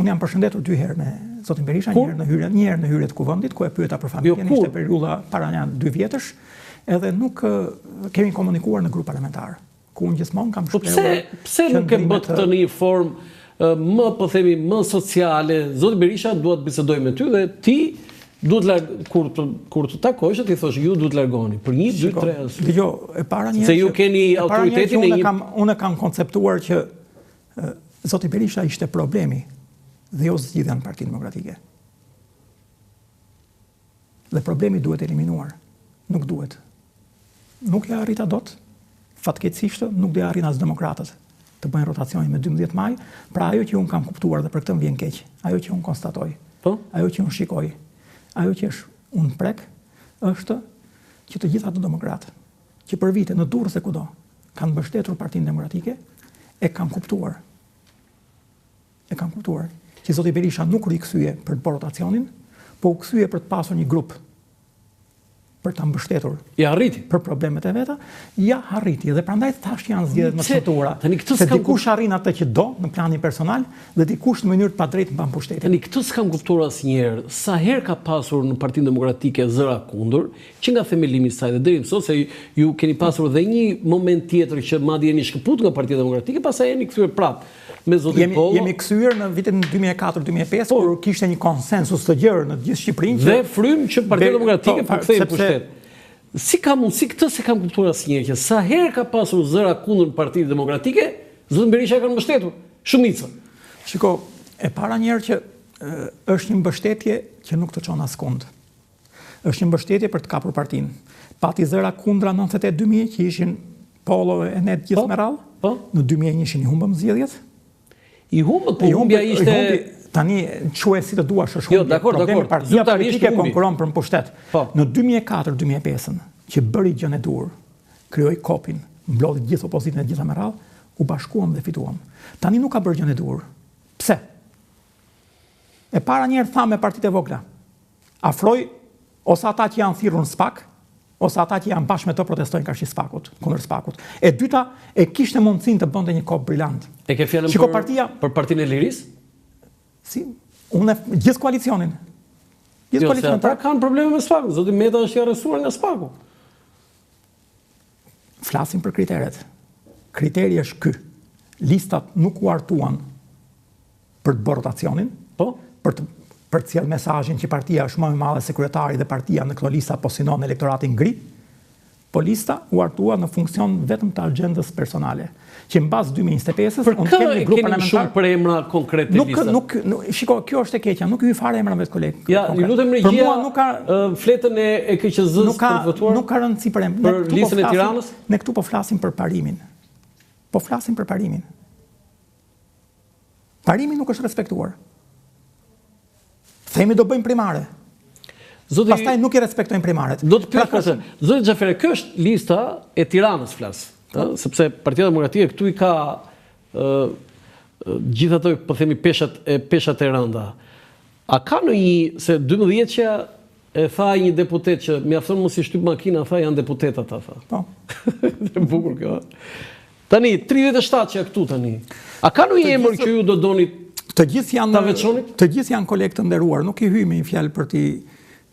Unë jam përshëndetur 2 herë me zotin Berisha, një herë në hyrje të kuvendit, ku e pyeta për familjen, ishte periudha para 2 vjetësh, edhe nuk kemi komunikuar në grup parlamentar. Ku unë gjithmonë kam shprehur. Pse nuk e bët këtë në një formë më, po themi, më sociale? Zoti Berisha duhet bisedoj me ty dhe ti duhet kur të takosh ti thosh ju duhet largoni për 1, 2, 3 arsye. Dgjoj, e para një. Se ju keni autoritetin e unë kam konceptuar që zoti Berisha ishte problemi dhe jo zgjidhja në Partinë Demokratike. Dhe problemi duhet eliminuar. Nuk duhet. Nuk e arrita dot. Fatkeqësisht nuk do e arrin as demokratët të bëjnë rotacionin me 12 maj, pra ajo që unë kam kuptuar dhe për këtë më vjen keq, ajo që unë konstatoj, ajo që unë shikoj, ajo që unë prek, është që të gjitha të demokratë, që për vite në Durrës e kudo, kanë mbështetur Partinë Demokratike, e kam kuptuar që zoti Berisha nuk rikthye për të bërë rotacionin, po u kthye për të pasur një grup për ta mbështetur. Ja arriti për problemet e veta, ja arriti dhe prandaj tash janë zgjedhjet më të shtuara. Se dikush arrin atë që do në planin personal dhe dikush në mënyrë të padrejtë mban pushtetin. Tani këtë s'kam kuptuar asnjëherë. Sa herë ka pasur në Partinë Demokratike zëra kundër, që nga themelimi i saj dhe deri më sot se ju keni pasur edhe një moment tjetër që madje jeni shkëput nga Partia Demokratike, pastaj jeni kthyer prapë me zotin Pollo. Jemi kthyer në vitin 2004-2005 kur kishte një konsensus të gjerë në gjithë Shqipërinë dhe frym që Partia Demokratike po kthehej në pushtet. Si ka mundësi këtë se kam kuptuar asnjëherë që sa herë ka pasur zëra kundër Partisë Demokratike, zotin Berisha e ka mbështetur shumica. Shiko, e para njerë që është një mbështetje që nuk të çon askund. Është një mbështetje për të kapur partinë. Pati zëra kundra 98-2000 që ishin Pollo e Net gjithë me radhë. Në 2001 ishin i humbëm zgjedhjet. I humbët, po humbja ishte tani quaj si të duash është humbje. Jo, dakor. Partia politike konkuron për pushtet. Në 2004-2005 që bëri gjën e dur, krijoi kopin, mblodhi gjithë opozitën e gjitha me radhë, u bashkuam dhe fituam. Tani nuk ka bërë gjën e dur. Pse? E para njerë tha me partitë e vogla. Afroj ose ata që janë thirrur në SPAK, ose ata që janë bashkë me të protestojnë karshi SPAK-ut, kundër SPAK-ut. E dyta, e kishte mundësinë të bënte një kop brillant. E ke fjalën për Partinë e Lirisë? Si, unë gjithë koalicionin. Jo, se ata kanë probleme me SPAK-un. Zoti Meta është i arrestuar nga SPAK-u. Flasim për kriteret. Kriteri është ky. Listat nuk u artuan për të bërë rotacionin, për të sjellë mesazhin që partia është më e madhe se kryetari dhe partia në këto lista po synon elektoratin ngri, po lista u artua në funksion vetëm të agjendës personale, që mbas 2025-s unë kem një grup parlamentar. Shumë për emra konkrete lista. Shiko, kjo është e keqja, nuk i fare emrave të kolegë. Ja, ju lutem regjia, fletën e KQZ-s për votuar. Nuk ka rëndësi për emra. Për listën e Tiranës? Ne këtu po flasim për parimin. Parimi nuk është respektuar. Themi do bëjmë primare. Pastaj nuk i respektojnë primaret. Do të pyet këtë. Zoti Xhaferi, kjo është lista e Tiranës flas, sepse Partia Demokratike këtu i ka gjithë ato, po themi, peshat e rënda. A ka në një, se 12-që e tha një deputet që mjafton mos i shtyp makina, tha janë deputet ata, tha. Po. Dhe bukur kjo. Tani 37 që këtu tani. A ka në një emër që ju do doni të gjithë janë kolegë të nderuar, nuk i hyj me një fjalë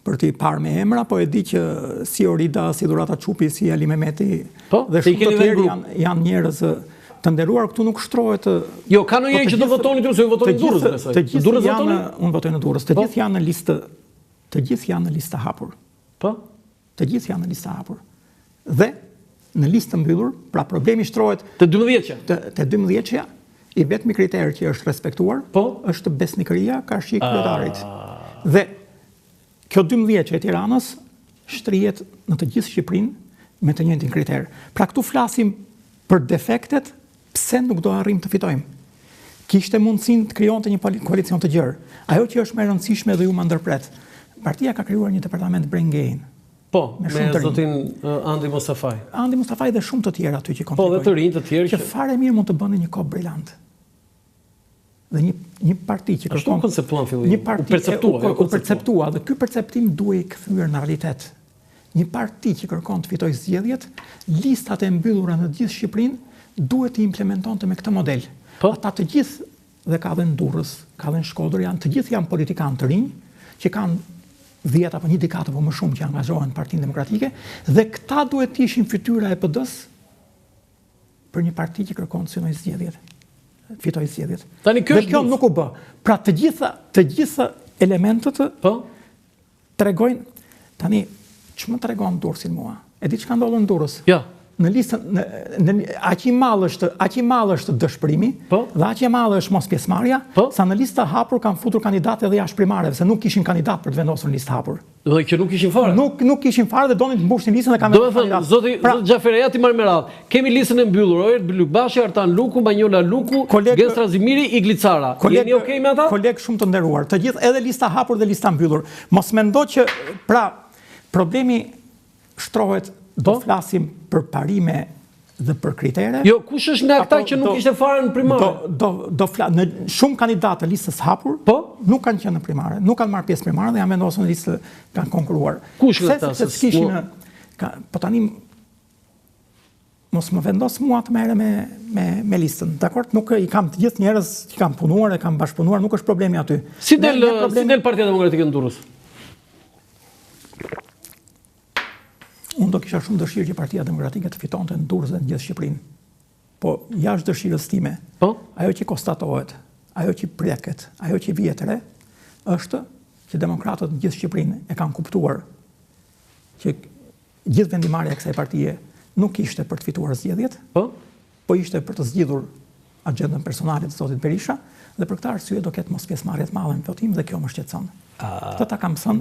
për t'i parë me emra, po e di që si Orida, si Dhurata Çupi, si Ali Mehmeti dhe shumë të tjerë janë njerëz të nderuar, këtu nuk shtrohet. Jo, ka ndonjëherë që do votoni ju, se ju votoni në Durrës besoj. Të gjithë janë, unë votoj në Durrës. Të gjithë janë në listë hapur. Po? Të gjithë janë në listë hapur. Dhe në listë mbyllur, pra problemi shtrohet te 12-që. Te 12-që i vetmi kriter që është respektuar, është besnikëria karshi kryetarit. Dhe kjo 12 e Tiranës shtrihet në të gjithë Shqipërinë me të njëjtin kriter. Pra këtu flasim për defektet, pse nuk do arrim të fitojmë. Kishte mundësinë të krijonte një koalicion të gjerë. Ajo që është më e rëndësishme dhe ju më ndërpret. Partia ka krijuar një departament brain gain. Po, me zotin Andi Mustafaj. Andi Mustafaj dhe shumë të tjerë aty që kontribuojnë. Po, dhe të rinj të tjerë që fare mirë mund të bënë një kop brillant. Dhe një parti që kërkon konceptuan fillim. U perceptua dhe ky perceptim duhet kthyer në realitet. Një parti që kërkon të fitojë zgjedhjet, listat e mbyllura në gjithë Shqipërinë duhet të implementonte me këtë model. Ata të gjithë dhe ka dhe në Durrës, ka dhe në Shkodër, të gjithë janë politikanë të rinj, që kanë 10 apo 1 dekatë apo më shumë që angazhohen në Partinë Demokratike, dhe këta duhet të ishin fytyra e PD-s për një parti që kërkon të synoj zgjedhjet, fitoj zgjedhjet. Dhe kjo nuk u bë. Pra të gjitha elementet tregojnë, tani ç'më tregon Durrësin mua? E di ç'ka ndodhur në Durrës? Ja. Në listën aq i madh është dëshpërimi dhe aq e madhe është mos pjesëmarrja, sa në listë të hapur kanë futur kandidatë edhe jashtë primareve, se nuk kishin kandidat për të vendosur në listë hapur. Dhe që nuk kishin fare. Nuk kishin fare dhe donin të mbushin listën dhe kanë vendosur kandidat. Zoti Xhafereja ti marr me radhë. Kemi listën e mbyllur, Oert Bylukbashi, Artan Luku, Manjola Luku, Gestra Zimiri, Iglicara. Jeni okay me ata? Koleg shumë të nderuar. Të gjithë edhe lista hapur dhe lista mbyllur. Mos mendo që pra problemi shtrohet do flasim për parime dhe për kritere. Jo, kush është nga këta që nuk ishte fare në primare? Në shumë kandidatë të listës hapur, nuk kanë qenë në primare, nuk kanë marrë pjesë primare dhe janë vendosur në listë, kanë konkuruar. Kush nga këta? Po tani mos më vendos mua të merre me listën, dakord? Nuk i kam të gjithë njerëz që kanë punuar e kanë bashkëpunuar, nuk është problemi aty. Si del Partia Demokratike në Durrës? Unë do kisha shumë dëshirë që Partia Demokratike të fitonte në Durrës dhe në gjithë Shqipërinë. Po jashtë dëshirës time, ajo që konstatohet, ajo që preket, ajo që vjet re, është që demokratët në gjithë Shqipërinë e kanë kuptuar që gjithë vendimarrja e kësaj partie nuk ishte për të fituar zgjedhjet, po ishte për të zgjidhur agjendën personale të zotit Berisha, dhe për këtë arsye do ketë mos pjesëmarrje të madhe në votim dhe kjo më shqetëson. Këtë ta kam thënë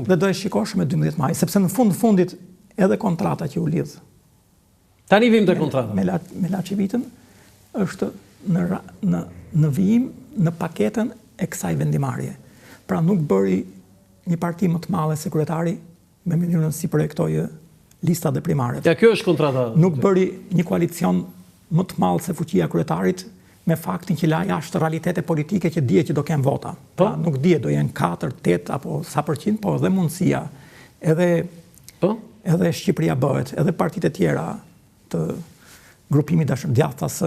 dhe do e shikosh me 12 maj, sepse në fundit edhe kontrata që u lidh. Tani vim te kontrata. Me Laçivitën është në vijim në paketën e kësaj vendimarrje. Pra nuk bëri një parti më të madhe sekretari me mënyrën si projektoi lista dhe primaret. Ja, kjo është kontrata. Nuk bëri një koalicion më të madh se fuqia e kryetarit, me faktin që la jashtë realitete politike që dihet që do kenë vota. Pra nuk dihet do jenë 4, 8 apo sa përqind, po edhe mundësia, edhe Shqipëria bëhet, edhe partitë e tjera të grupimit djathtas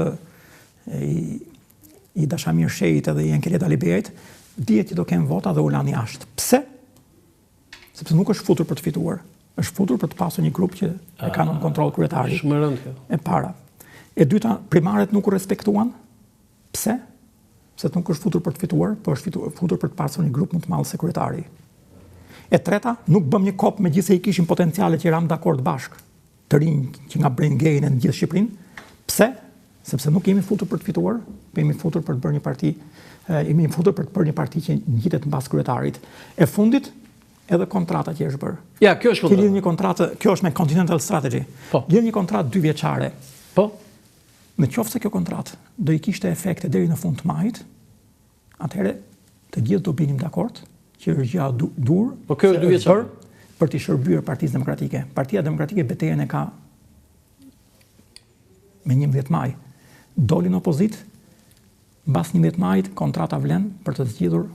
i Dashamir Shejit edhe i Enkelet Alibejt, dihet që do kenë vota dhe u lanë jashtë. Pse? Sepse nuk është futur për të fituar, është futur për të pasur një grup që e kanë në kontroll kryetari. Shumë rënd kjo. E para. E dyta, primaret nuk u respektuan. Pse? Se nuk është futur për të fituar, po është futur për të pasur një grup më të madh sekretari. E treta, nuk bëm një kop me gjithë se i kishin potenciale që eram dakord bashk, të rinj që nga brain gain në gjithë Shqipërinë. Pse? Sepse nuk jemi futur për të fituar, po jemi futur për të bërë një parti, jemi futur për të bërë një parti që ngjitet mbas kryetarit. E fundit, edhe kontrata që është bërë. Ja, kjo është kontrata. Lidh një kontratë, kjo është me Continental Strategy. Lidh një kontratë 2 vjeçare. Në qoftë se kjo kontratë do i kishte efekte deri në fund të majit, atëherë të gjithë do binim dakord që është gjë dur për të shërbyer Partisë Demokratike. Partia Demokratike betejën e ka me 11 maj. Doli në opozitë, mbas 11 majit kontrata vlen për të zgjidhur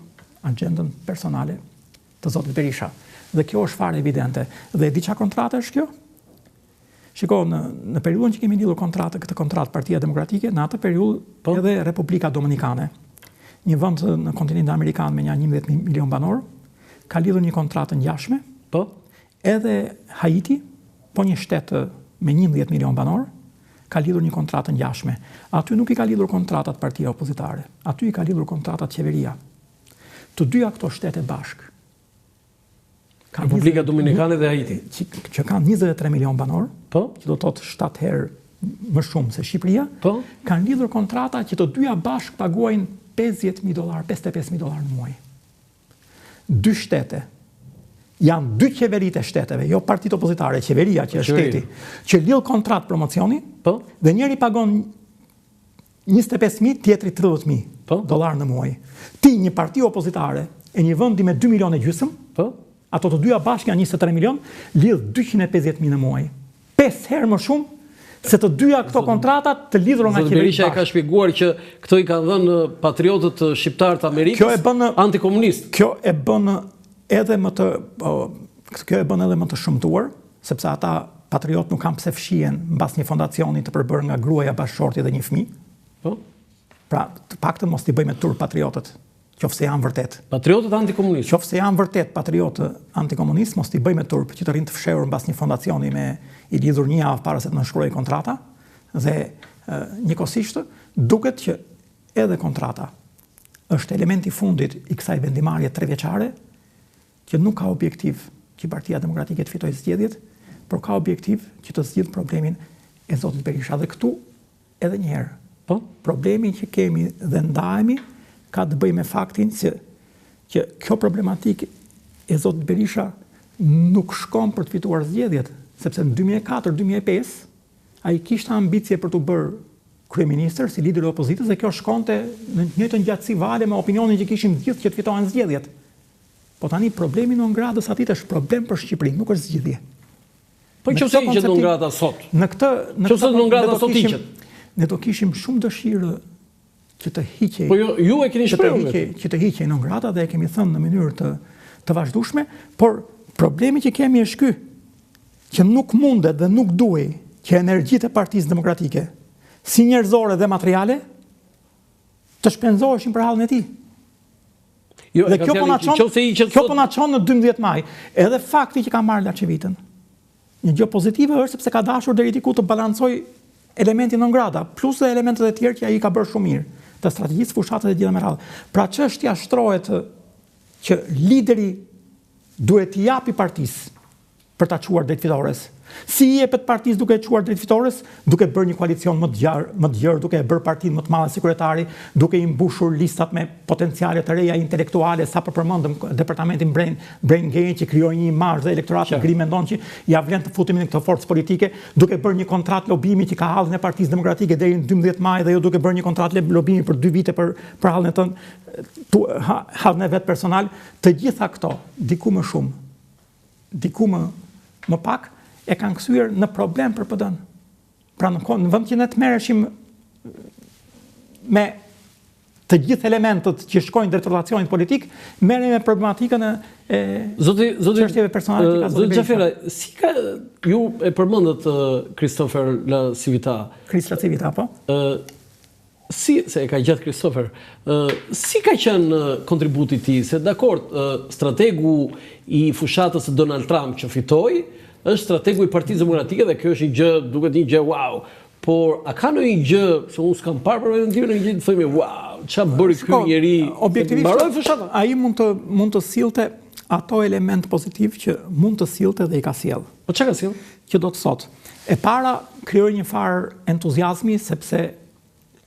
agjendën personale të zotit Berisha. Dhe kjo është fare evidente. Dhe di çfarë kontrate është kjo? Shiko, në periudhën që kemi lidhur këtë kontratë Partia Demokratike, në atë periudhë edhe Republika Dominikane, një vend në kontinentin amerikan me 11 milion banor, ka lidhur një kontratë ngjashme. Edhe Haiti, po një shtet me 11 milion banor, ka lidhur një kontratë ngjashme. Aty nuk i ka lidhur kontratat partia opozitare, aty i ka lidhur kontratat qeveria. Të dyja këto shtete bashk, Republika Dominikane dhe Haiti, që kanë 23 milion banor, që do të thotë 7 herë më shumë se Shqipëria, kanë lidhur kontrata që të dyja bashk paguajnë $50.000, $55.000 në muaj. 2 shtete, janë 2 qeveritë e shteteve, jo partitë opozitare, qeveria që është shteti, që lidh kontratë promocioni, dhe njëri pagon 25.000, tjetri $30.000 në muaj. Ti një parti opozitare e një vendi me 2 milionë e gjysmë, ato të dyja bashkë janë 23 milion, lidh 250.000 në muaj. 5 herë më shumë se të dyja këto kontratat të lidhura nga qeveria. Berisha e ka shpjeguar që këto i kanë dhënë patriotët shqiptar të Amerikës antikomunistë. Kjo e bën edhe më të shëmtuar, sepse ata patriotë nuk kanë pse fshihen mbas një fondacioni të përbërë nga gruaja bashkëshorti dhe një fëmijë. Pra, të paktën mos t'i bëjmë turp patriotët, qoftë se janë vërtet. Patriotët antikomunistë. Qoftë se janë vërtet patriotë antikomunistë, mos t'i bëjmë turp që të rinë të fshehur mbas një fondacioni me i lidhur një javë para se të nënshkruajë kontrata, dhe njëkohësisht duket që edhe kontrata është elementi fundit i kësaj vendimarrje 3 vjeçare, që nuk ka objektiv që Partia Demokratike të fitojë zgjedhjet, por ka objektiv që të zgjidhë problemin e zotit Berisha. Dhe këtu edhe një herë, problemi që kemi dhe ndajemi ka të bëjë me faktin që kjo problematikë e zotit Berisha nuk shkon për të fituar zgjedhjet, sepse në 2004-2005 ai kishte ambicie për të bërë kryeministër si lider i opozitës dhe kjo shkonte në të njëjtën gjatësi vale me opinionin që kishim gjithë që të fitohen zgjedhjet. Po tani problemi non gradës atit është problem për Shqipërinë, nuk është zgjidhje. Po nëse hiqet non grada sot. Në këtë non grada sot hiqet. Ne do kishim shumë dëshirë që të hiqej. Po ju e keni shprehur që të hiqej non grada dhe e kemi thënë në mënyrë të vazhdueshme, por problemi që kemi është ky, që nuk mundet dhe nuk duhej që energjitë e Partisë Demokratike, si njerëzore dhe materiale, të shpenzoheshin për hallin e tij. Dhe kjo po na çon në 12 maj. Edhe fakti që ka marrë Laçevitën. Një gjë pozitive është sepse ka dashur deri diku të balancoj elementin non grata, plus dhe elementet e tjerë që ai ka bërë shumë mirë, të strategjisë fushatës e gjitha me radhë. Pra çështja shtrohet që lideri duhet t'i japi partisë për ta çuar drejt fitores. Si i jepet partisë duke e çuar drejt fitores, duke bërë një koalicion më të gjerë, duke e bërë partinë më të madhe si kryetari, duke i mbushur listat me potenciale të reja intelektuale, sa përmendëm departamentin Brain Gain që krijoi një imazh dhe elektorati gri mendon që ja vlen të futemi në këtë forcë politike, duke bërë një kontratë lobimi që ka hallin e Partisë Demokratike deri në 12 maj dhe jo duke bërë një kontratë lobimi për 2 vite për hallin e hallin e vet personal, të gjitha këto, diku më shumë, diku më pak, e kanë kthyer në problem për PD-n. Pra në vend që ne të merreshim me të gjithë elementët që shkojnë drejt relacionit politik, merremi me problematikën e çështjeve personale që ka zoti Xhafera, si ka ju e përmendët Christopher La Civita. Chris La Civita, po? Se e ka gjatë Christopher, si ka qenë kontributi i tij? Se dakord, strategu i fushatës së Donald Trump që fitoi, është strategu i Partisë Demokratike dhe kjo është një gjë, duket një gjë wow. Por a ka ndonjë gjë, se unë s'kam parë për vetën time, një gjë të thojmë wow, çfarë bëri ky njeri? Objektivisht ai mund të sillte ato element pozitiv që mund të sillte dhe i ka sjell. Po çka ka sjell? Që do të thotë, e para krijoi një farë entuziazmi sepse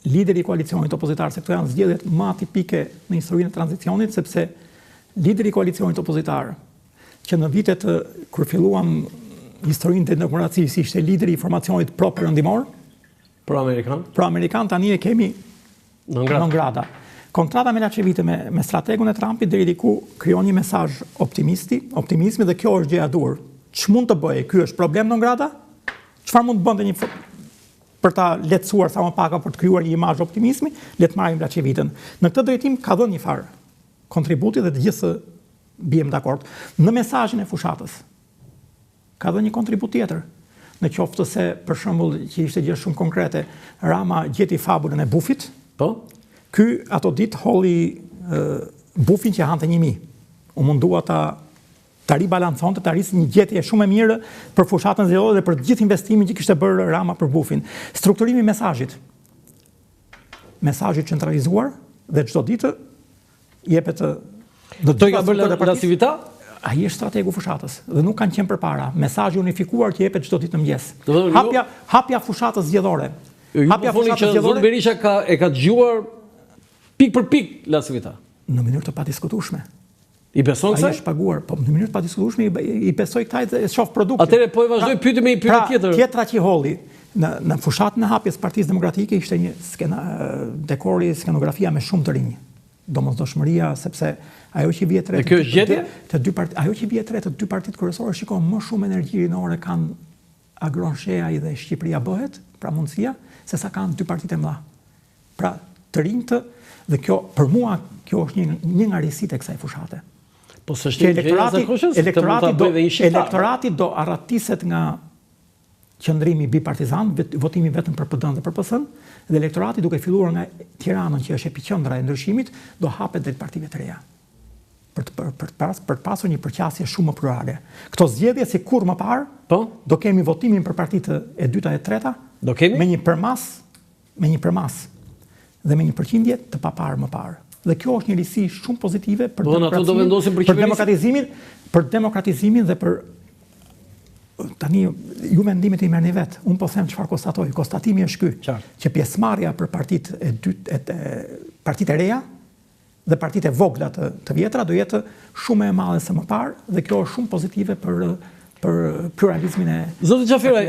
lideri i koalicionit opozitar, se këto janë zgjedhjet më atipike në historinë e tranzicionit, sepse lideri i koalicionit opozitar që në vitet kur filluam historinë të demokracisë ishte lideri i formacionit pro-perëndimor, pro-amerikan, tani e kemi non grata. Kontrata me Laçevitë me strategun e Trumpit deri diku krijon një mesazh optimizmi dhe kjo është gjëja e duhur. Ç'mund të bëjë? Ky është problem non grata? Çfarë mund të bënte për ta lehtësuar sa më pak për të krijuar një imazh optimizmi? Le të marrim Laçevitën. Në këtë drejtim ka dhënë një farë kontributi dhe të gjithë biem dakord. Në mesazhin e fushatës ka dhënë një kontribut tjetër. Në qoftë se, për shembull, që ishte gjë shumë konkrete, Rama gjeti fabulën e bufit. Po. Ky ato ditë holli bufin që hante 1000. U mundua ta ribalanconte, ta rrisë një gjetje shumë e mirë për fushatën zgjedhore dhe për të gjithë investimin që kishte bërë Rama për bufin. Strukturimi i mesazhit. Mesazhi centralizuar dhe çdo ditë jepet do të ka bërë La Civita? Ai është strategu fushatës dhe nuk kanë qenë përpara. Mesazhi unifikuar që jepet çdo ditë në mëngjes. Hapja fushatës zgjedhore. Hapja fushatës zgjedhore. Zoti Berisha e ka dëgjuar pik për pik La Civita. Në mënyrë të padiskutueshme. I beson se? Ai është paguar, po në mënyrë të padiskutueshme i besoj këtij e shoh produktin. Atëherë po e vazhdoi pyetje me një pyetje tjetër. Tjetra që holli në fushatën e hapjes Partisë Demokratike ishte një dekori, skenografia me shumë të rinj. Domosdoshmëria, sepse ajo që vjet rreth. Kjo është gjetje? Ajo që vjet rreth të dy partitë kryesore, shikon më shumë energji rinore kanë Agron Sheaj dhe Shqipëria bëhet, pra mundësia, se sa kanë dy partitë e mëdha. Pra të rinjtë dhe kjo për mua kjo është një nga risitë e kësaj fushate. Po s'është një elektorati do arratiset nga qëndrimi bipartizan, votimi vetëm për PD-n dhe për PS-n, dhe elektorati duke filluar nga Tiranën që është epiqendra e ndryshimit, do hapet drejt partive të reja. Për të pasur një përqasje shumë më plurale. Këto zgjedhje si kur më parë, do kemi votimin për partitë e dyta e treta, me një përmas dhe me një përqindje të paparë më parë. Dhe kjo është një risi shumë pozitive për demokratizimin dhe për tani ju mendimet i merrni vetë. Unë po them çfarë konstatoj. Konstatimi është ky, që pjesëmarrja për partitë e reja dhe partitë e vogla të vjetra do jetë shumë e madhe se më parë dhe kjo është shumë pozitive për pluralizmin e... Zoti Xhaferaj,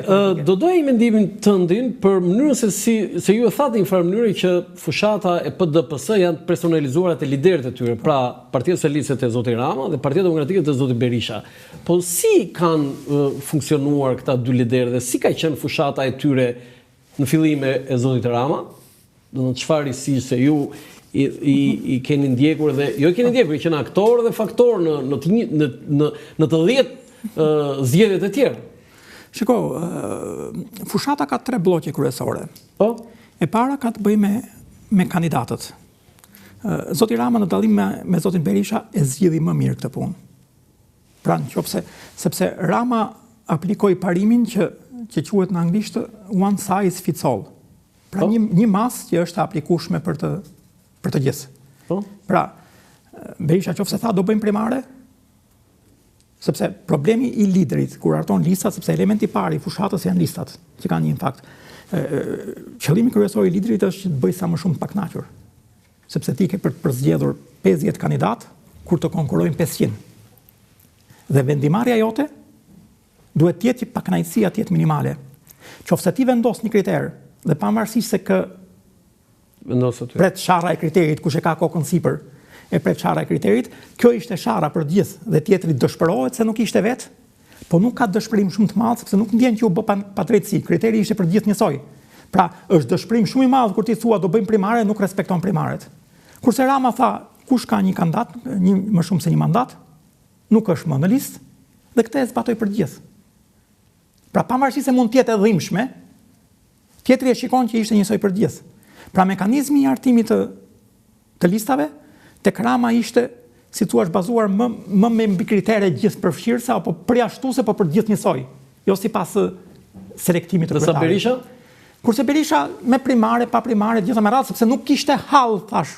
do doja i mendimin tëndin për mënyrën se ju e thatë një farë mënyrë që fushata e PD-PS janë personalizuar të liderët e tyre, pra Partia Socialiste e zoti Rama dhe Partia Demokratike të zoti Berisha. Po si kanë funksionuar këta dy liderë dhe si ka qenë fushata e tyre në fillim e zotit Rama? Në çfarë si se ju i keni ndjekur dhe jo keni ndjekur, i qenë aktor dhe faktor në të 10 zgjedhjet e tjera. Shiko, fushata ka 3 bloqe kryesore. E para ka të bëjë me kandidatët. Zoti Rama në dallim me zotin Berisha e zgjidhi më mirë këtë punë. Pra nëse sepse Rama aplikoi parimin që quhet në anglisht one size fits all. Pra një masë që është aplikueshme për të gjithë. Pra Berisha nëse tha do bëjmë primare, sepse problemi i liderit kur arton listat, sepse elementi i parë i fushatës janë listat, që kanë një impakt. Qëllimi kryesor i liderit është që të bëjë sa më shumë të pakënaqur. Sepse ti ke për të përzgjedhur 50 kandidat kur të konkurrojnë 500. Dhe vendimarrja jote duhet të jetë që pakënaqësia të jetë minimale. Qofse ti vendos një kriter dhe pavarësisht se pret sharra e kriterit kush e ka kokën sipër, e pret sharra e kriterit, kjo ishte sharra për gjithë dhe tjetri dëshpërohet se nuk ishte vetë, po nuk ka dëshpërim shumë të madh sepse nuk ndjen që u bë padrejtësi, kriteri ishte për gjithë njësoj. Pra, është dëshpërim shumë i madh kur ti thua do bëjmë primare, nuk respekton primaret. Kurse Rama tha, kush ka një kandidat, më shumë se një mandat, nuk është më në listë dhe këtë e zbatoi për gjithë. Pra, pavarësisht se mund të jetë e dhimbshme, tjetri e shikon që ishte njësoj për gjithë. Pra, mekanizmi i artimit të listave tek Rama ishte, si thua, bazuar më me mbi kritere gjithëpërfshirëse apo përjashtuese, po për gjithë njësoj, jo sipas selektimit të kryetarit. Berisha? Kurse Berisha me primare, pa primare, gjitha me radhë, sepse nuk kishte hall, thash.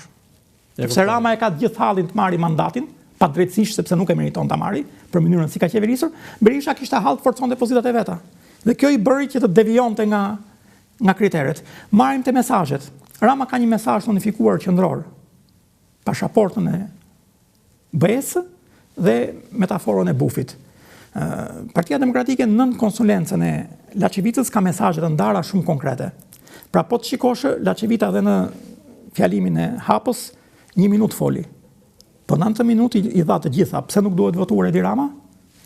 Sepse Rama e ka gjithë hallin të marrë mandatin, pa drejtësisht sepse nuk e meriton ta marrë, për mënyrën si ka qeverisur, Berisha kishte hall të forconte pozitat e veta. Dhe kjo i bëri që të devijonte nga kriteret. Marrim te mesazhet. Rama ka një mesazh unifikuar qendror. Pashaportën e BE-s dhe metaforën e bufit. Partia Demokratike nën konsulencën e Laçevicës ka mesazhe të ndara shumë konkrete. Pra po të shikosh Laçevita dhe në fjalimin e hapës 1 minutë foli. Po 90 minutë i dha të gjitha, pse nuk duhet votuar Edi Rama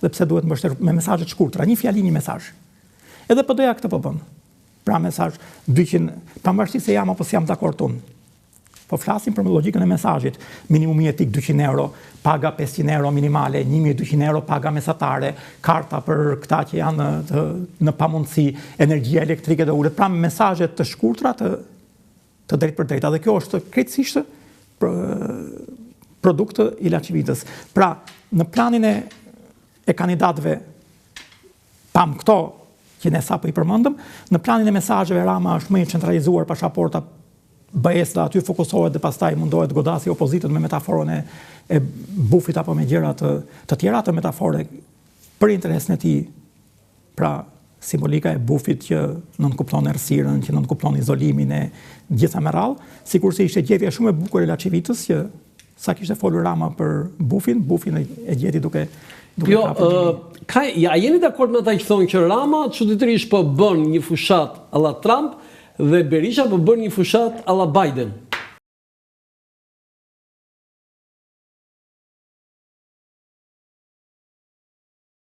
dhe pse duhet mbështetur me mesazhe të shkurtra, një fjali një mesazh. Edhe PD-ja këtë po bën. Pra mesazh 200, pavarësisht se jam apo s'jam dakord unë. Po flasim për logjikën e mesazhit. Minimumi etik 200 euro, paga 500 euro minimale, 1200 euro paga mesatare, karta për këta që janë në pamundësi, energjia elektrike dhe ullet. Pra mesazhe të shkurtra të drejt për drejta. Dhe kjo është krejtësisht produkt i Laçevitës. Pra, në planin e kandidatëve, pam këto që ne sapo i përmendëm, në planin e mesazheve Rama është më i centralizuar pasaporta BE-s dhe aty fokusohet dhe pastaj mundohet godasi opozitën me metaforën e bufit apo me gjëra të tjera të metafore për interesin e tij. Pra, simbolika e bufit që nënkupton errësirën, që nënkupton izolimin e gjitha me radhë, sikurse ishte gjetje shumë e bukur e Laçevitës që sa kishte folur Rama për bufin e gjeti duke jo, a jeni dakord me ata që thonë që Rama çuditërisht po bën një fushat alla Trump dhe Berisha po bën një fushat alla Biden?